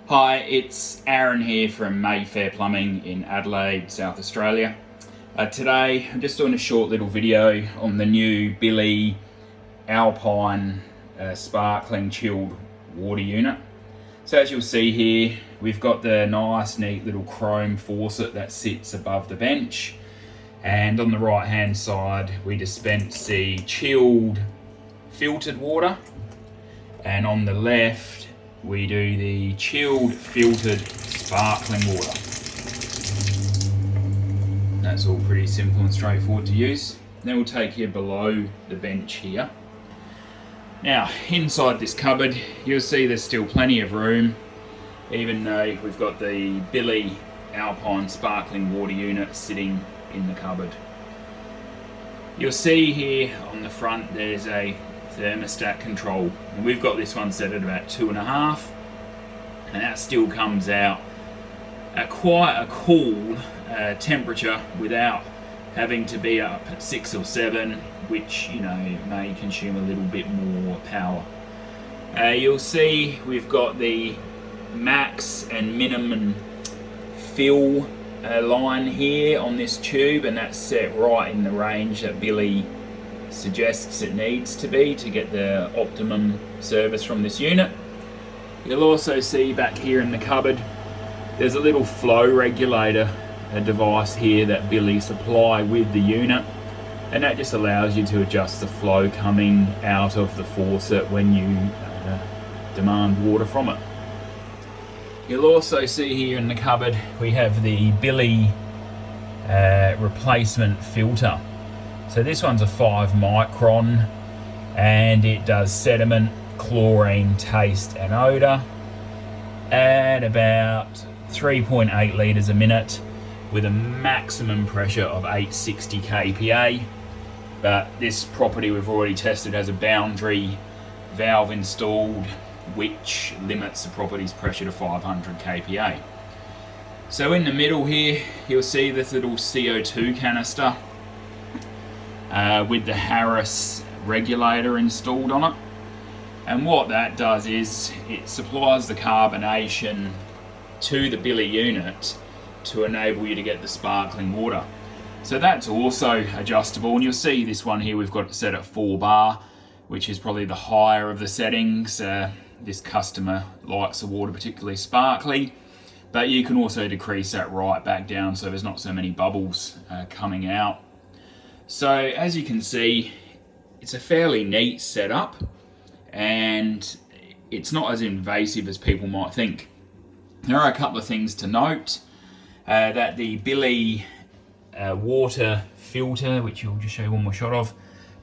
Hi, it's Aaron here from Mayfair Plumbing in Adelaide, South Australia. Today I'm just doing a short little video on the new Billi Alpine Sparkling chilled water unit. So as you'll see here, we've got the nice neat little chrome faucet that sits above the bench, and on the right hand side we dispense the chilled filtered water, and on the left we do the chilled filtered sparkling water. That's all pretty simple and straightforward to use. Then we'll take you below the bench here. Now inside this cupboard you'll see there's still plenty of room, even though we've got the Billi Alpine Sparkling water unit sitting in the cupboard. You'll see here on the front there's a thermostat control, and we've got this one set at about 2.5, and that still comes out at quite a cool temperature without having to be up at 6 or 7, which may consume a little bit more power. You'll see we've got the max and minimum fill line here on this tube, and that's set right in the range that Billi suggests it needs to be to get the optimum service from this unit. You'll also see back here in the cupboard there's a little flow regulator, a device here that Billi supply with the unit, and that just allows you to adjust the flow coming out of the faucet when you demand water from it. You'll also see here in the cupboard we have the Billi replacement filter. So this one's a 5 micron, and it does sediment, chlorine, taste and odour at about 3.8 litres a minute with a maximum pressure of 860 kPa. But this property we've already tested has a boundary valve installed which limits the property's pressure to 500 kPa. So in the middle here you'll see this little CO2 canister with the Harris regulator installed on it, and what that does is it supplies the carbonation to the Billi unit to enable you to get the sparkling water. So that's also adjustable, and you'll see this one here we've got it set at 4 bar, which is probably the higher of the settings. This customer likes the water particularly sparkly, but you can also decrease that right back down so there's not so many bubbles coming out. So as you can see, it's a fairly neat setup, and it's not as invasive as people might think. There are a couple of things to note. That the Billi water filter, which you'll just show you one more shot of,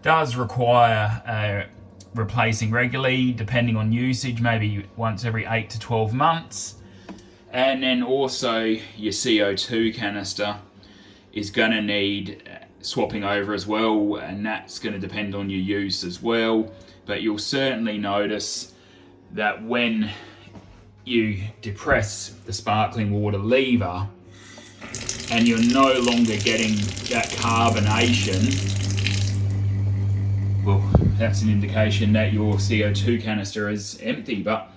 does require replacing regularly depending on usage, maybe once every 8 to 12 months. And then also your CO2 canister is going to need swapping over as well, and that's going to depend on your use as well. But you'll certainly notice that when you depress the sparkling water lever and you're no longer getting that carbonation, well, that's an indication that your CO2 canister is empty. But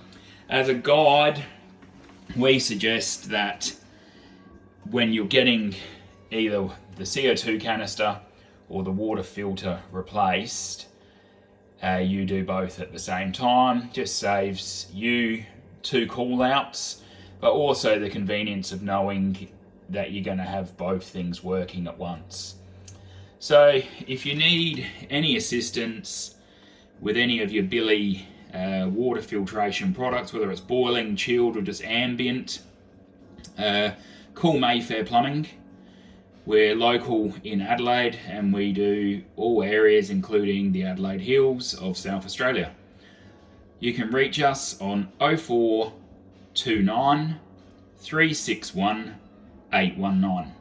as a guide, we suggest that when you're getting either the CO2 canister or the water filter replaced, you do both at the same time. Just saves you 2 call outs, but also the convenience of knowing that you're going to have both things working at once. So if you need any assistance with any of your Billi water filtration products, whether it's boiling, chilled or just ambient, call Mayfair Plumbing. We're local in Adelaide, and we do all areas including the Adelaide Hills of South Australia. You can reach us on 0429 361 819.